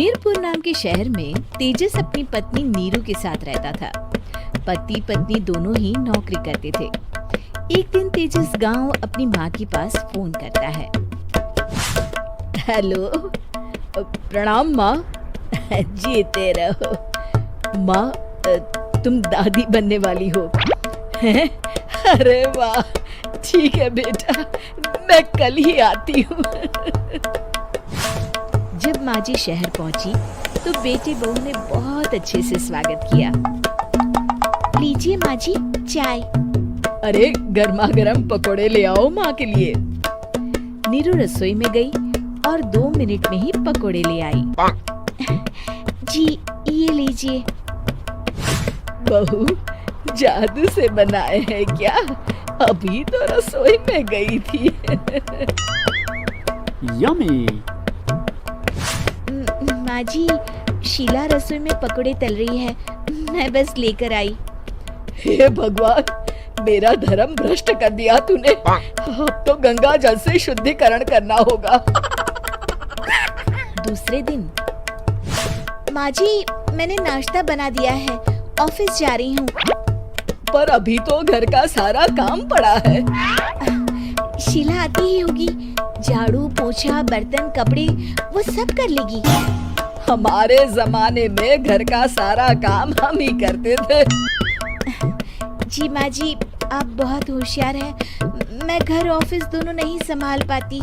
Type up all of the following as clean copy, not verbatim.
मीरपुर नाम के शहर में तेजस अपनी पत्नी नीरू के साथ रहता था। पति पत्नी दोनों ही नौकरी करते थे। एक दिन तेजस गांव अपनी माँ के पास फोन करता है। हेलो, प्रणाम माँ। जीते रहो माँ, तुम दादी बनने वाली हो हैं? अरे वाह, ठीक है बेटा, मैं कल ही आती हूँ। जब माँ जी शहर पहुंची तो बेटे बहू ने बहुत अच्छे से स्वागत किया। लीजिए माँ जी चाय। अरे गर्मा गर्म पकोड़े ले आओ माँ के लिए। नीरू रसोई में गई और 2 मिनट में ही पकोड़े ले आई। जी ये लीजिए। बहू जादू से बनाए हैं क्या? अभी तो रसोई में गई थी। यम्मी। माँ जी, शीला रसोई में पकोड़े तल रही है, मैं बस लेकर आई। हे भगवान, मेरा धर्म भ्रष्ट कर दिया तूने। अब तो गंगा जल से शुद्धिकरण करना होगा। दूसरे दिन, माँ जी मैंने नाश्ता बना दिया है, ऑफिस जा रही हूँ। पर अभी तो घर का सारा काम पड़ा है। शीला आती ही होगी, झाड़ू पोछा बर्तन कपड़े वो सब कर लेगी। हमारे जमाने में घर का सारा काम हम ही करते थे। जी माँ जी, आप बहुत होशियार हैं, मैं घर ऑफिस दोनों नहीं संभाल पाती।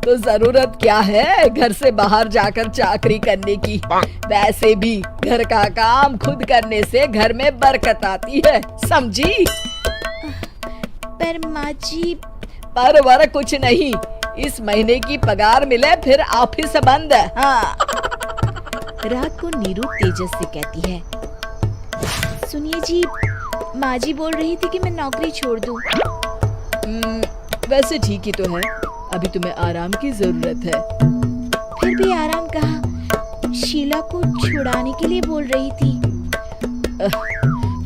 तो जरूरत क्या है घर से बाहर जाकर चाकरी करने की? वैसे भी घर का काम खुद करने से घर में बरकत आती है, समझी? पर माँ जी। पर वर कुछ नहीं, इस महीने की पगार मिले फिर ऑफिस बंद। हाँ। रात को नीरू तेजस से कहती है, सुनिए जी, माँ जी बोल रही थी कि मैं नौकरी छोड़ दूं। वैसे ठीक ही तो है, अभी तुम्हें आराम की जरूरत है। फिर भी आराम कहाँ, शीला को छुड़ाने के लिए बोल रही थी।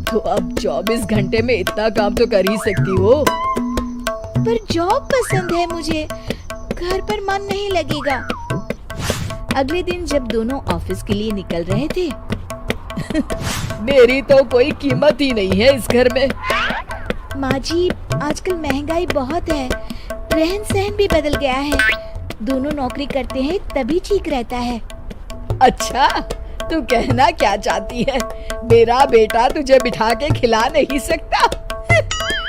तो अब 24 घंटे में इतना काम तो कर ही सकती हो। पर जॉब पसंद है मुझे, घर पर मन नहीं लगेगा। अगले दिन जब दोनों ऑफिस के लिए निकल रहे थे, मेरी तो कोई कीमत ही नहीं है इस घर में। माँ जी, आजकल महंगाई बहुत है, रहन सहन भी बदल गया है। दोनों नौकरी करते हैं तभी ठीक रहता है। अच्छा, तू कहना क्या चाहती है? मेरा बेटा तुझे बिठा के खिला नहीं सकता?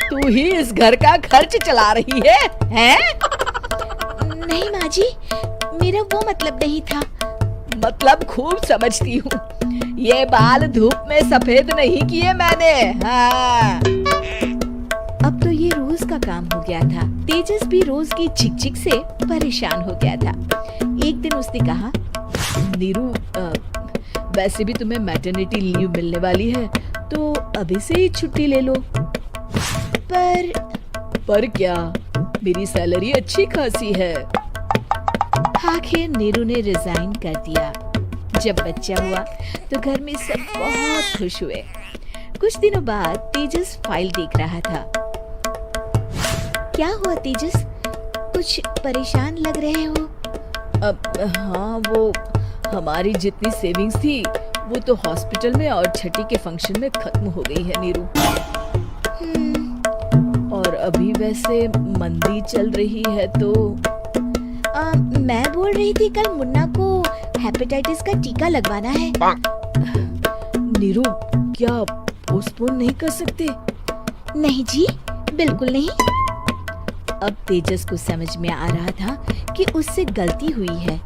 तू ही इस घर का खर्च चला रही है, हैं? नहीं माँ जी, मेरा वो मतलब नहीं था। मतलब खूब समझती हूँ, ये बाल धूप में सफेद नहीं किए मैंने। हाँ। अब तो ये रोज का काम हो गया था। तेजस भी रोज की चिक-चिक से परेशान हो गया था। एक दिन उसने कहा, नीरू, वैसे भी तुम्हें मैटरनिटी लीव मिलने वाली है, तो अभी से ही छुट्टी ले लो। पर क्या, मेरी सैलरी अच्छी खासी है। आखिर नीरू ने रिजाइन कर दिया। जब बच्चा हुआ तो घर में सब बहुत खुश हुए। कुछ दिनों बाद तेजस फाइल देख रहा था। क्या हुआ तेजस, कुछ परेशान लग रहे हो? हाँ, वो हमारी जितनी सेविंग्स थी वो तो हॉस्पिटल में और छठी के फंक्शन में खत्म हो गई है नीरू। और अभी वैसे मंदी चल रही है तो मैं बोल रही थी कल मुन्ना को हेपेटाइटिस का टीका लगवाना है। नीरू, क्या पोस्टपोन नहीं कर सकते? नहीं जी, बिल्कुल नहीं। अब तेजस को समझ में आ रहा था कि उससे गलती हुई है।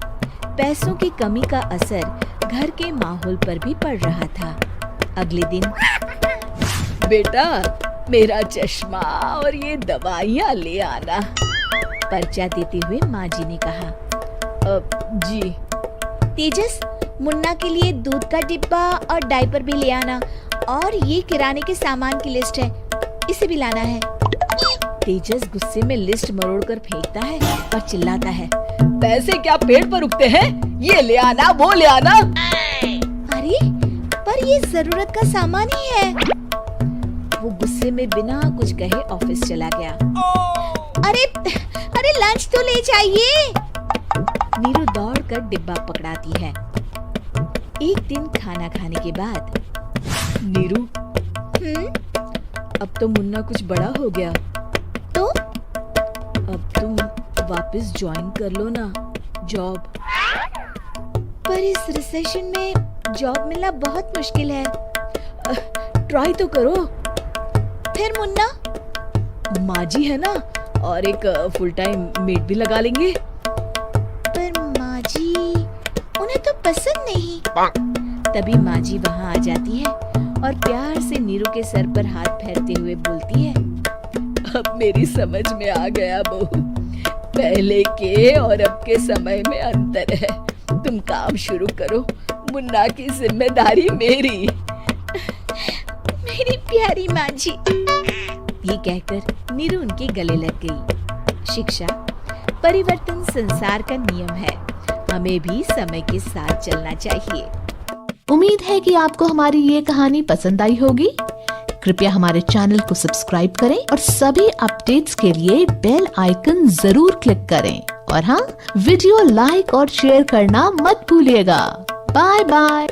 पैसों की कमी का असर घर के माहौल पर भी पड़ रहा था। अगले दिन, बेटा मेरा चश्मा और ये दवाइयाँ ले आना, पर्चा देते हुए माँ जी ने कहा। जी। तेजस, मुन्ना के लिए दूध का डिब्बा और डायपर भी ले आना, और ये किराने के सामान की लिस्ट है, इसे भी लाना है। तेजस गुस्से में लिस्ट मरोड़ कर फेंकता है और चिल्लाता है, पैसे क्या पेट पर रुकते हैं? ये ले आना, वो ले आना। अरे पर ये जरूरत का सामान ही है। वो गुस्से में बिना कुछ कहे ऑफिस चला गया। अरे लंच तो ले जाइए। नीरू दौड़कर डिब्बा पकड़ाती है। एक दिन खाना खाने के बाद, नीरू, अब तो मुन्ना कुछ बड़ा हो गया, तो अब तुम वापस ज्वाइन कर लो ना जॉब। पर इस रिसेशन में जॉब मिलना बहुत मुश्किल है। ट्राई तो करो। फिर मुन्ना? माँ जी है ना, और एक फुल टाइम मेड भी लगा लेंगे। पर माँ जी, उन्हें तो पसंद नहीं। तभी माँ जी वहाँ आ जाती है और प्यार से नीरू के सर पर हाथ फेरते हुए बोलती है, अब मेरी समझ में आ गया बहू, पहले के और अब के समय में अंतर है। तुम काम शुरू करो, मुन्ना की जिम्मेदारी मेरी। मेरी प्यारी माँ जी। ये कहकर नीरू उनके गले लग गई। शिक्षा, परिवर्तन संसार का नियम है, हमें भी समय के साथ चलना चाहिए। उम्मीद है कि आपको हमारी ये कहानी पसंद आई होगी। कृपया हमारे चैनल को सब्सक्राइब करें और सभी अपडेट्स के लिए बेल आइकन जरूर क्लिक करें। और हाँ, वीडियो लाइक और शेयर करना मत भूलिएगा। Bye bye.